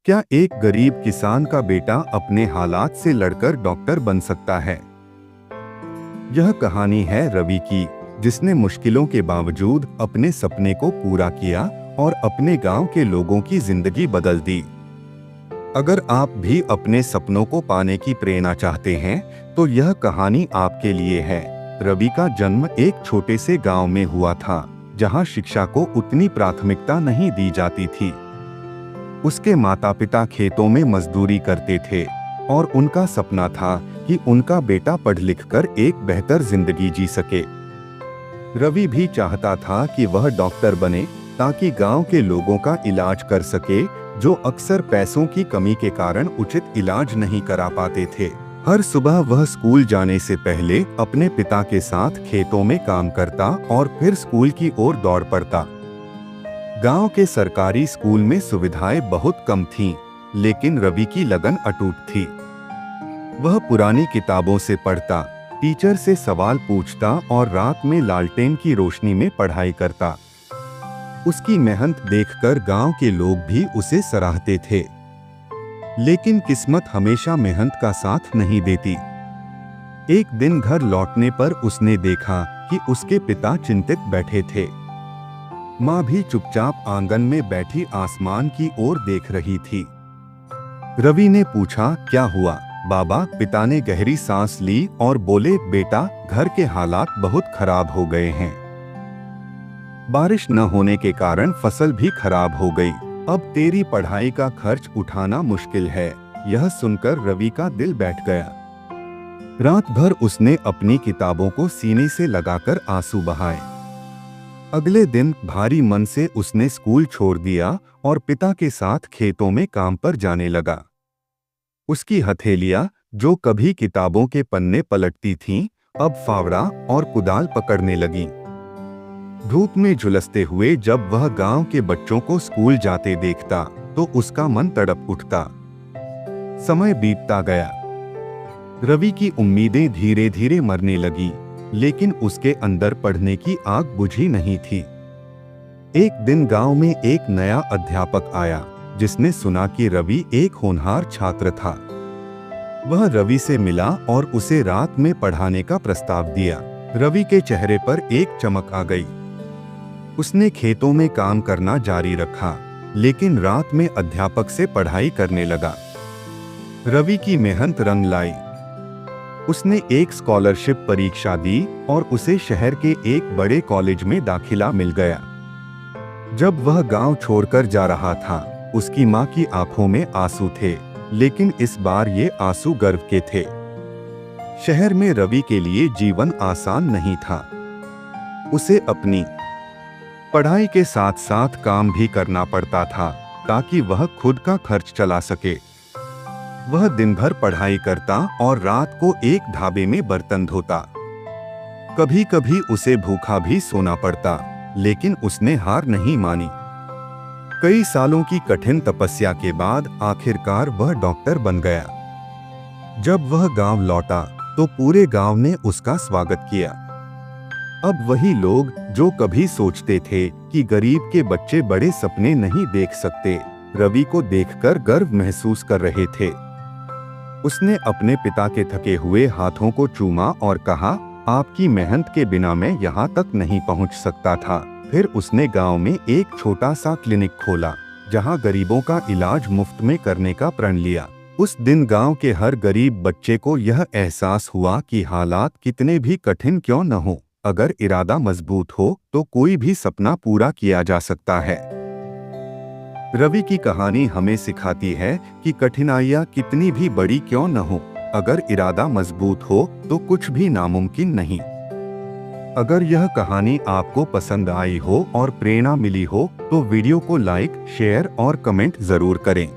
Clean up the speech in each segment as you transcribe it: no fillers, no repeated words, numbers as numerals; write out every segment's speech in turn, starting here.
क्या एक गरीब किसान का बेटा अपने हालात से लड़कर डॉक्टर बन सकता है? यह कहानी है रवि की, जिसने मुश्किलों के बावजूद अपने सपने को पूरा किया और अपने गांव के लोगों की जिंदगी बदल दी। अगर आप भी अपने सपनों को पाने की प्रेरणा चाहते हैं, तो यह कहानी आपके लिए है। रवि का जन्म एक छोटे से गांव में हुआ था, जहां शिक्षा को उतनी प्राथमिकता नहीं दी जाती थी। उसके माता पिता खेतों में मजदूरी करते थे और उनका सपना था कि उनका बेटा पढ़ लिख कर एक बेहतर जिंदगी जी सके। रवि भी चाहता था कि वह डॉक्टर बने, ताकि गांव के लोगों का इलाज कर सके, जो अक्सर पैसों की कमी के कारण उचित इलाज नहीं करा पाते थे। हर सुबह वह स्कूल जाने से पहले अपने पिता के साथ खेतों में काम करता और फिर स्कूल की ओर दौड़ पड़ता। गांव के सरकारी स्कूल में सुविधाएं बहुत कम थीं, लेकिन रवि की लगन अटूट थी। वह पुरानी किताबों से पढ़ता, टीचर से सवाल पूछता और रात में लालटेन की रोशनी में पढ़ाई करता। उसकी मेहनत देखकर गांव के लोग भी उसे सराहते थे। लेकिन किस्मत हमेशा मेहनत का साथ नहीं देती। एक दिन घर लौटने पर उसने देखा कि उसके पिता चिंतित बैठे थे। माँ भी चुपचाप आंगन में बैठी आसमान की ओर देख रही थी। रवि ने पूछा, क्या हुआ बाबा? पिता ने गहरी सांस ली और बोले, बेटा, घर के हालात बहुत खराब हो गए हैं। बारिश न होने के कारण फसल भी खराब हो गई। अब तेरी पढ़ाई का खर्च उठाना मुश्किल है। यह सुनकर रवि का दिल बैठ गया। रात भर उसने अपनी किताबों को सीने से लगाकर आंसू बहाए। अगले दिन भारी मन से उसने स्कूल छोड़ दिया और पिता के साथ खेतों में काम पर जाने लगा। उसकी हथेलियां, जो कभी किताबों के पन्ने पलटती थीं, अब फावड़ा और कुदाल पकड़ने लगीं। धूप में झुलसते हुए जब वह गांव के बच्चों को स्कूल जाते देखता, तो उसका मन तड़प उठता। समय बीतता गया। रवि की उम्मीदें धीरे धीरे मरने लगीं, लेकिन उसके अंदर पढ़ने की आग बुझी नहीं थी। एक दिन गांव में एक नया अध्यापक आया, जिसने सुना कि रवि एक होनहार छात्र था। वह रवि से मिला और उसे रात में पढ़ाने का प्रस्ताव दिया। रवि के चेहरे पर एक चमक आ गई। उसने खेतों में काम करना जारी रखा, लेकिन रात में अध्यापक से पढ़ाई करने लगा। रवि की मेहनत रंग लाई। उसने एक स्कॉलरशिप परीक्षा दी और उसे शहर के एक बड़े कॉलेज में दाखिला मिल गया। जब वह गांव छोड़कर जा रहा था, उसकी मां की आंखों में आंसू थे, लेकिन इस बार ये आंसू गर्व के थे। शहर में रवि के लिए जीवन आसान नहीं था। उसे अपनी पढ़ाई के साथ साथ काम भी करना पड़ता था, ताकि वह खुद का खर्च चला सके। वह दिन भर पढ़ाई करता और रात को एक ढाबे में बर्तन धोता। कभी कभी उसे भूखा भी सोना पड़ता, लेकिन उसने हार नहीं मानी। कई सालों की कठिन तपस्या के बाद आखिरकार वह डॉक्टर बन गया। जब वह गांव लौटा, तो पूरे गांव ने उसका स्वागत किया। अब वही लोग जो कभी सोचते थे कि गरीब के बच्चे बड़े सपने नहीं देख सकते, रवि को देखकर गर्व महसूस कर रहे थे। उसने अपने पिता के थके हुए हाथों को चूमा और कहा, आपकी मेहनत के बिना मैं यहाँ तक नहीं पहुँच सकता था। फिर उसने गांव में एक छोटा सा क्लिनिक खोला, जहाँ गरीबों का इलाज मुफ्त में करने का प्रण लिया। उस दिन गांव के हर गरीब बच्चे को यह एहसास हुआ कि हालात कितने भी कठिन क्यों न हो, अगर इरादा मजबूत हो तो कोई भी सपना पूरा किया जा सकता है। रवि की कहानी हमें सिखाती है कि कठिनाइयाँ कितनी भी बड़ी क्यों न हो, अगर इरादा मजबूत हो तो कुछ भी नामुमकिन नहीं। अगर यह कहानी आपको पसंद आई हो और प्रेरणा मिली हो, तो वीडियो को लाइक, शेयर और कमेंट जरूर करें।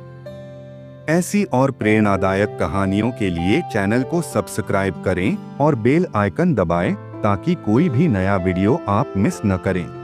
ऐसी और प्रेरणादायक कहानियों के लिए चैनल को सब्सक्राइब करें और बेल आइकन दबाएं, ताकि कोई भी नया वीडियो आप मिस न करें।